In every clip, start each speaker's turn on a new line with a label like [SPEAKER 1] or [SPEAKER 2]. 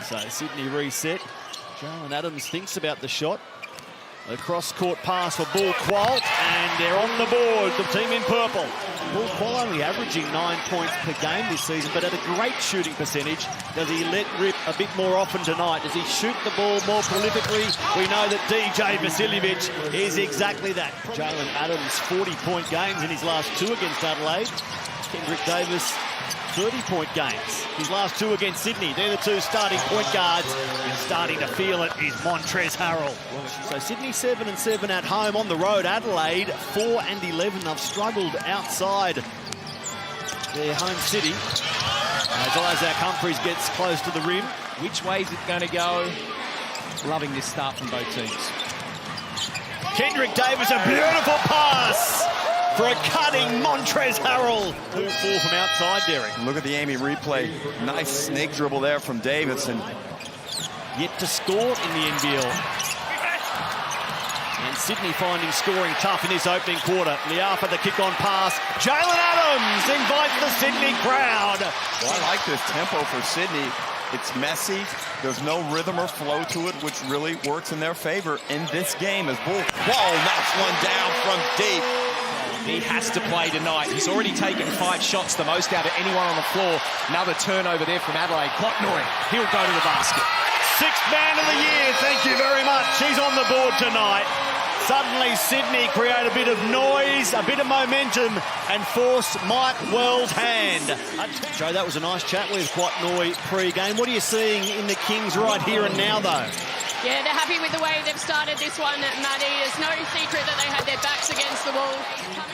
[SPEAKER 1] So Sydney reset. Jalen Adams thinks about the shot. A cross-court pass for Bull Qualt, and they're on the board, the team in purple. Bull Qualt only averaging 9 points per game this season, but at a great shooting percentage. Does he let rip a bit more often tonight? Does he shoot the ball more prolifically? We know that DJ Vasiljevic is exactly that. Jalen Adams, 40-point games in his last 2 against Adelaide. Kendrick Davis, 30-point games. His last 2 against Sydney. They're the 2 starting point guards. And starting to feel it is Montrezl Harrell. So Sydney 7-7 at home. On the road, Adelaide 4-11. They've struggled outside their home city. As Isaac Humphries gets close to the rim.
[SPEAKER 2] Which way is it going to go? Loving this start from both teams.
[SPEAKER 1] Kendrick Davis, a beautiful pass for a cutting Montrezl Harrell. 2-4 from outside, Derek.
[SPEAKER 3] Look at the Amy replay. Nice snake dribble there from Davis. And
[SPEAKER 1] yet to score in the NBL. And Sydney finding scoring tough in this opening quarter. Liafa, the kick-on pass. Jalen Adams invites the Sydney crowd.
[SPEAKER 3] Well, I like this tempo for Sydney. It's messy. There's no rhythm or flow to it, which really works in their favor in this game as Bull Qualt knocks one down from deep.
[SPEAKER 2] He has to play tonight. He's already taken 5 shots, the most out of anyone on the floor. Another turnover there from Adelaide. Klotnoy, he'll go to the basket.
[SPEAKER 1] 6th man of the year, thank you very much. He's on the board tonight. Suddenly Sydney create a bit of noise, a bit of momentum, and force Mike Wells' hand. Joe, that was a nice chat with Klotnoy pre-game. What are you seeing in the Kings right here and now, though?
[SPEAKER 4] Yeah, they're happy with the way they've started this one, Maddie. There's no secret that they had their backs against the wall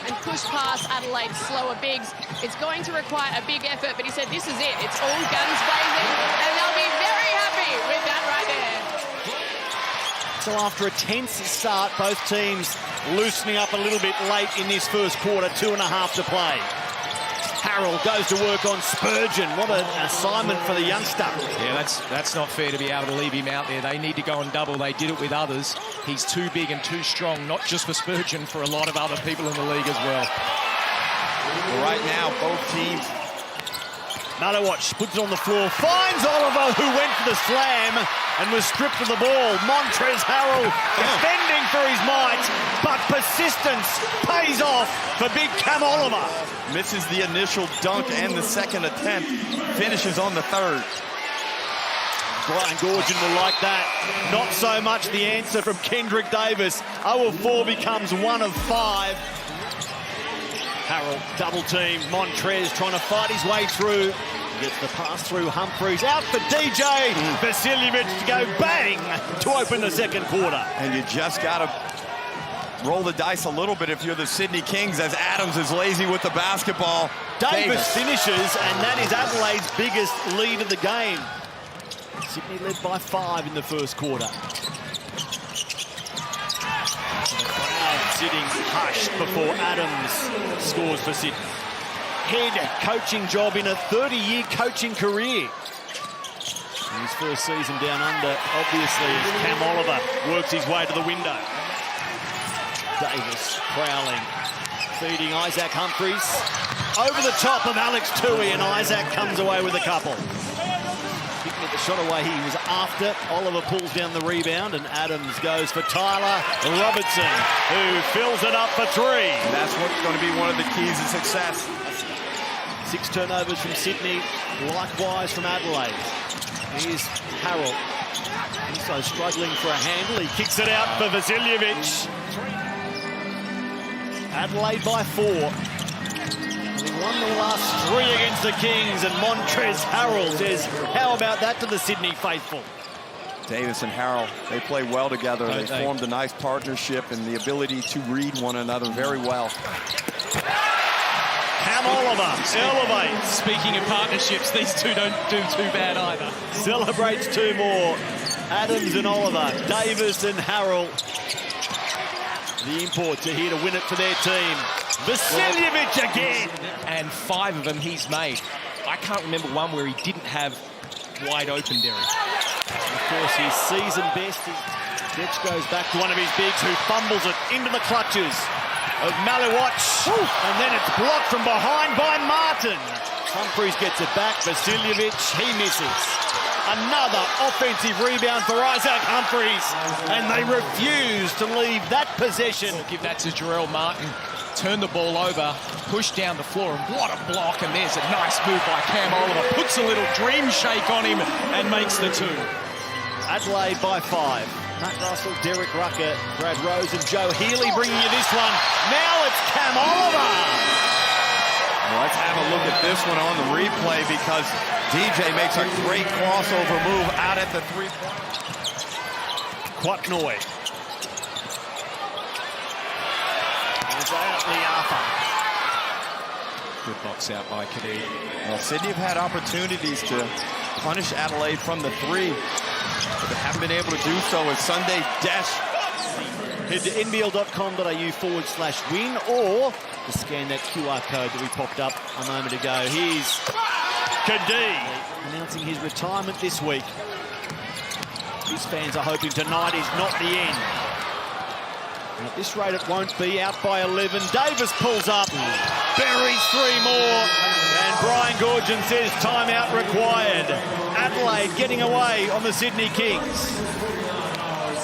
[SPEAKER 4] and pushed past Adelaide's slower bigs. It's going to require a big effort, but he said this is it. It's all guns blazing, and they'll be very happy with that right there.
[SPEAKER 1] So after a tense start, both teams loosening up a little bit late in this first quarter, 2.5 to play. Harrell goes to work on Spurgeon. What an assignment for the youngster.
[SPEAKER 2] Yeah, that's not fair to be able to leave him out there. They need to go and double. They did it with others. He's too big and too strong, not just for Spurgeon, for a lot of other people in the league as well.
[SPEAKER 3] Right now, both teams.
[SPEAKER 1] Malawatch puts it on the floor, finds Oliver, who went for the slam and was stripped of the ball. Montrezl Harrell defending for his might, but persistence pays off for big Cam Oliver.
[SPEAKER 3] Misses the initial dunk and the second attempt. Finishes on the 3rd.
[SPEAKER 1] Brian Gorgian will like that. Not so much the answer from Kendrick Davis. 0 of 4 becomes 1 of 5. Harrell double team. Montrez trying to fight his way through. Gets the pass through Humphries. Out for DJ Vasiljevic to go bang to open the second quarter.
[SPEAKER 3] And you just got to roll the dice a little bit if you're the Sydney Kings, as Adams is lazy with the basketball.
[SPEAKER 1] Davis finishes, and that is Adelaide's biggest lead of the game. Sydney led by 5 in the first quarter. Sitting hushed before Adams scores for Sydney. Head coaching job in a 30-year coaching career. In his first season down under, obviously, as Cam Oliver works his way to the window. Davis prowling, feeding Isaac Humphries. Over the top of Alex Tui, and Isaac comes away with a couple. Picking the shot away he was after. Oliver pulls down the rebound, and Adams goes for Tyler Robertson, who fills it up for 3.
[SPEAKER 3] And that's what's going to be one of the keys to success.
[SPEAKER 1] 6 turnovers from Sydney, likewise from Adelaide. Here's Harrell. Also struggling for a handle. He kicks it out for Vasiljevic. Adelaide by 4. They've won the last 3 against the Kings, and Montrezl Harrell says, how about that to the Sydney faithful?
[SPEAKER 3] Davis and Harrell, they play well together. They formed a nice partnership and the ability to read one another very well.
[SPEAKER 1] Cam Oliver elevates.
[SPEAKER 2] Speaking of partnerships, these two don't do too bad either.
[SPEAKER 1] Celebrates 2 more. Adams and Oliver, Davis and Harrell. The imports are here to win it for their team. Vasiljevic again.
[SPEAKER 2] And 5 of them he's made. I can't remember one where he didn't have wide open, Derek.
[SPEAKER 1] Of course, his season best. Ditch goes back to one of his bigs, who fumbles it into the clutches of Malawatch. And then it's blocked from behind by Martin. Humphries gets it back. Vasiljevic, he misses. Another offensive rebound for Isaac Humphries, and they refuse to leave that possession.
[SPEAKER 2] We'll give that to Jarrell Martin. Turn the ball over, push down the floor, and what a block. And there's a nice move by Cam Oliver. Puts a little dream shake on him and makes the 2.
[SPEAKER 1] Adelaide by 5. Matt Russell, Derek Rucker, Brad Rose and Joe Healy bringing you this one. Now it's Cam Oliver.
[SPEAKER 3] Well, let's have a look at this one on the replay because DJ makes a great crossover move out at the 3-point.
[SPEAKER 1] Quatnoy. There's out Liafa.
[SPEAKER 2] Good box out by Kadee.
[SPEAKER 3] Well, Sydney have had opportunities to punish Adelaide from the 3, but they haven't been able to do so as Sunday Dash.
[SPEAKER 1] Head to nbl.com.au/win or to scan that QR code that we popped up a moment ago. Here's Kadee announcing his retirement this week. His fans are hoping tonight is not the end. And at this rate, it won't be. Out by 11. Davis pulls up, buries 3 more, and Brian Goorjian says timeout required. Adelaide getting away on the Sydney Kings.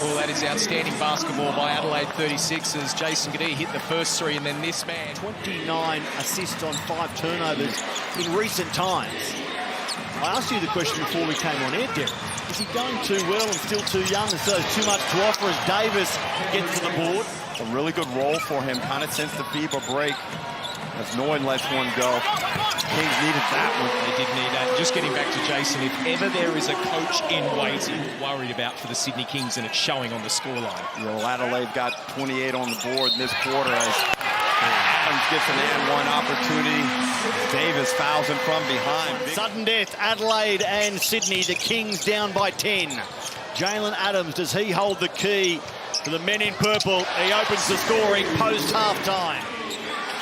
[SPEAKER 2] Well, that is outstanding basketball by Adelaide 36ers. Jason Kadee hit the first 3, and then this man.
[SPEAKER 1] 29 assists on 5 turnovers in recent times. I asked you the question before we came on air, Derek. Is he going too well and still too young, and so there's too much to offer as Davis gets to the board?
[SPEAKER 3] A really good role for him, kind of since the FIBA break, as Noyan lets one go. Kings needed that one.
[SPEAKER 2] They did need that. Just getting back to Jason, if ever there is a coach in waiting worried about for the Sydney Kings, and it's showing on the scoreline.
[SPEAKER 3] Well, Adelaide got 28 on the board in this quarter as Adams gets an and-one opportunity. Davis fouls him from behind.
[SPEAKER 1] Sudden death, Adelaide and Sydney. The Kings down by 10. Jalen Adams, does he hold the key to the men in purple? He opens the scoring post-half-time.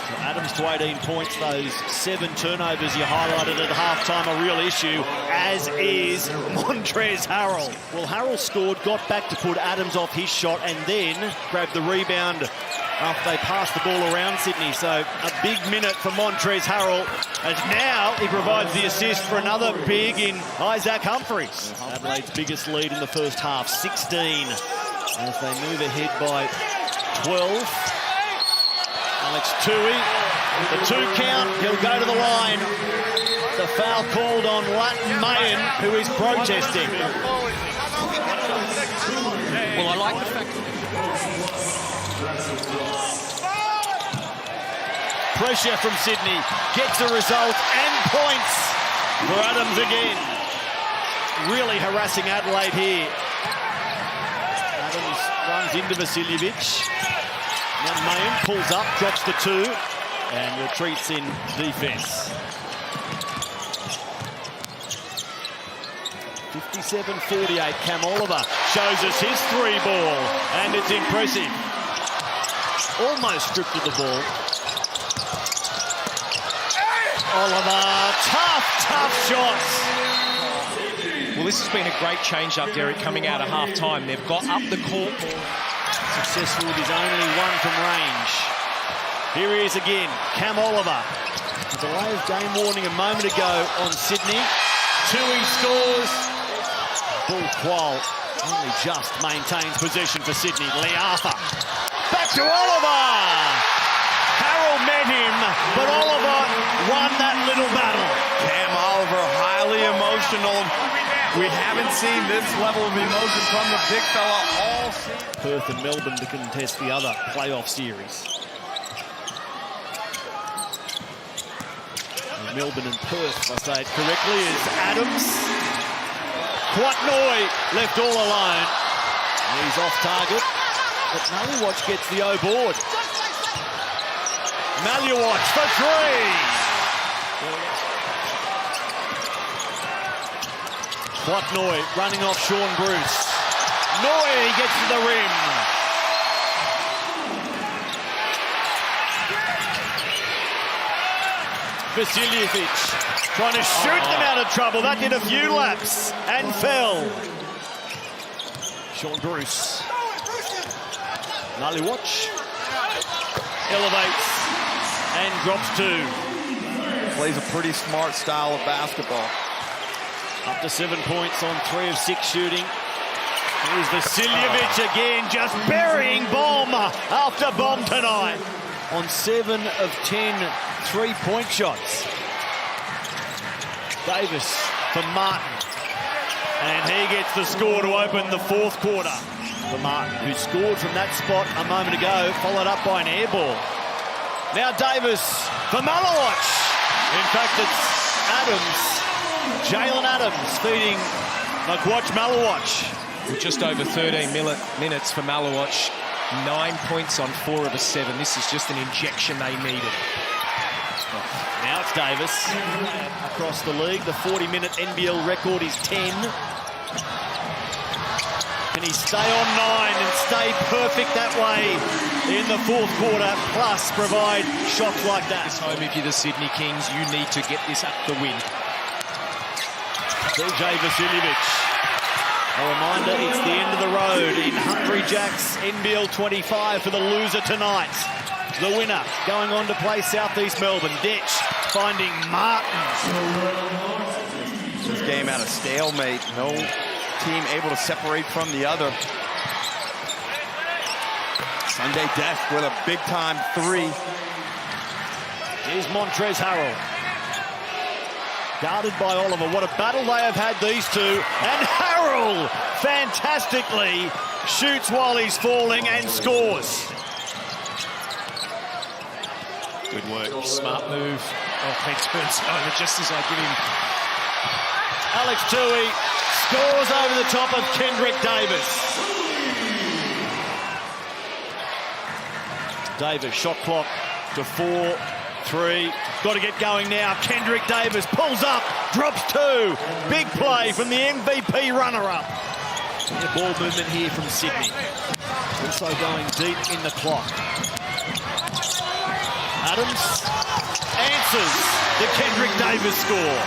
[SPEAKER 1] So Adams to 18 points. Those 7 turnovers you highlighted at half-time a real issue, as is Montrezl Harrell. Well, Harrell scored, got back to put Adams off his shot, and then grabbed the rebound after they passed the ball around Sydney. So a big minute for Montrezl Harrell, as now he provides the assist for another big in Isaac Humphries. Adelaide's biggest lead in the first half, 16, as they move ahead by 12. Alex Tui, the 2 count, he'll go to the line. The foul called on Latin Mayen, who is protesting.
[SPEAKER 2] Well, I like the fact
[SPEAKER 1] pressure from Sydney, gets a result and points for Adams again. Really harassing Adelaide here. Adams runs into Vasiljevic. Now Mayen pulls up, drops the 2, and retreats in defense. 57-48, Cam Oliver shows us his 3 ball, and it's impressive. Almost stripped of the ball. Oliver, tough shots.
[SPEAKER 2] Well, this has been a great change-up, Derek, coming out of half-time. They've got up the court.
[SPEAKER 1] Successful with his only 1 from range. Here he is again, Cam Oliver. The delay of game warning a moment ago on Sydney. Tui scores. Bull Qual only just maintains possession for Sydney. Liafa. Back to Oliver. Harrell met him, but Oliver won that little battle.
[SPEAKER 3] Cam Oliver, highly emotional. We haven't seen this level of emotion from the big fella all season.
[SPEAKER 1] Perth and Melbourne to contest the other playoff series. And Melbourne and Perth, if I say it correctly, is Adams. Quatnoy left all alone. He's off target, but Maliwatch gets the O board. Maliwatch for 3. Quatnoy running off Sean Bruce. Noy gets to the rim. Vasiljevic trying to shoot them out of trouble. That did a few laps and fell. Sean Bruce. Maliwatch elevates and drops 2.
[SPEAKER 3] Plays a pretty smart style of basketball.
[SPEAKER 1] Up to 7 points on 3 of 6 shooting. Here's Vasiljevic again, just burying bomb after bomb tonight. On 7 of 10 3-point shots. Davis for Martin. And he gets the score to open the fourth quarter. For Martin, who scored from that spot a moment ago, followed up by an air ball. Now Davis for Malowich. In fact, it's Adams, Jalen Adams feeding Watch Malowich.
[SPEAKER 2] With just over 13 minutes for Malowich. 9 points on 4 of 7. This is just an injection they needed.
[SPEAKER 1] Now it's Davis across the league. The 40-minute NBL record is 10. Can he stay on 9 and stay perfect that way in the fourth quarter, plus provide shots like that?
[SPEAKER 2] This home, if you're the Sydney Kings, you need to get this up the win.
[SPEAKER 1] DJ Vasiljevic. A reminder, it's the end of the road in Hungry Jack's NBL 25 for the loser tonight. The winner going on to play Southeast Melbourne. Detch finding Martin.
[SPEAKER 3] This game out of stalemate. No team able to separate from the other. Sunday Death with a big-time 3.
[SPEAKER 1] Here's Montrezl Harrell. Guarded by Oliver. What a battle they have had, these two. And Harrell fantastically shoots while he's falling and scores.
[SPEAKER 2] Good work. Smart move. Oh, thanks, Burns. Oh, just as I give him.
[SPEAKER 1] Alex Tui scores over the top of Kendrick Davis. Davis, shot clock to 4, 3. Got to get going now. Kendrick Davis pulls up, drops 2. Big play from the MVP runner-up. Ball movement here from Sydney. Also going deep in the clock. Adams answers the Kendrick Davis score.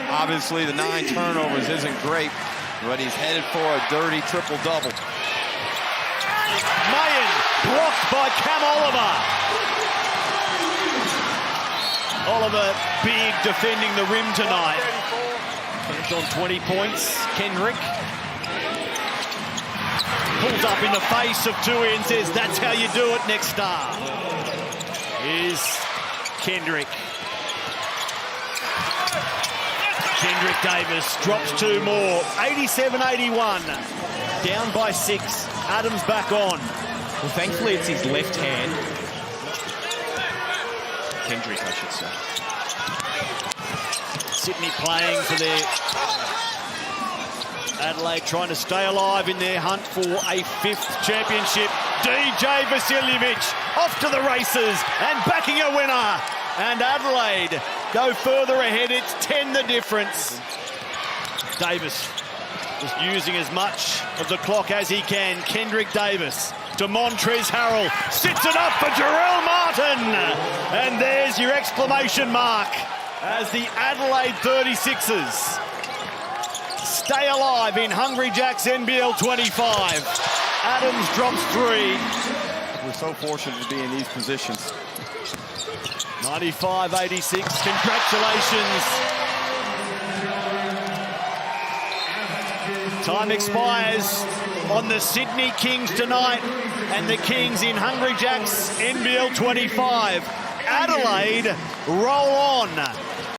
[SPEAKER 3] Obviously, the 9 turnovers isn't great, but he's headed for a dirty triple-double.
[SPEAKER 1] Mayen blocked by Cam Oliver. Oliver big defending the rim tonight. Finished on 20 points. Kendrick pulls up in the face of Tui and says, that's how you do it, next star. Here's Kendrick. Kendrick Davis drops 2 more. 87-81. Down by 6. Adams back on.
[SPEAKER 2] Well, thankfully, it's his left hand. Kendrick, I should say.
[SPEAKER 1] Sydney playing for their Adelaide, trying to stay alive in their hunt for a 5th championship. DJ Vasiljevic off to the races and backing a winner. And Adelaide go further ahead. It's 10 the difference. Davis just using as much of the clock as he can. Kendrick Davis to Montrezl Harrell. Sits it up for Jarrell Martin. And there's your exclamation mark as the Adelaide 36ers stay alive in Hungry Jack's NBL 25. Adams drops 3.
[SPEAKER 3] We're so fortunate to be in these positions.
[SPEAKER 1] 95-86. Congratulations. Time expires on the Sydney Kings tonight, and the Kings in Hungry Jack's NBL 25. Adelaide roll on.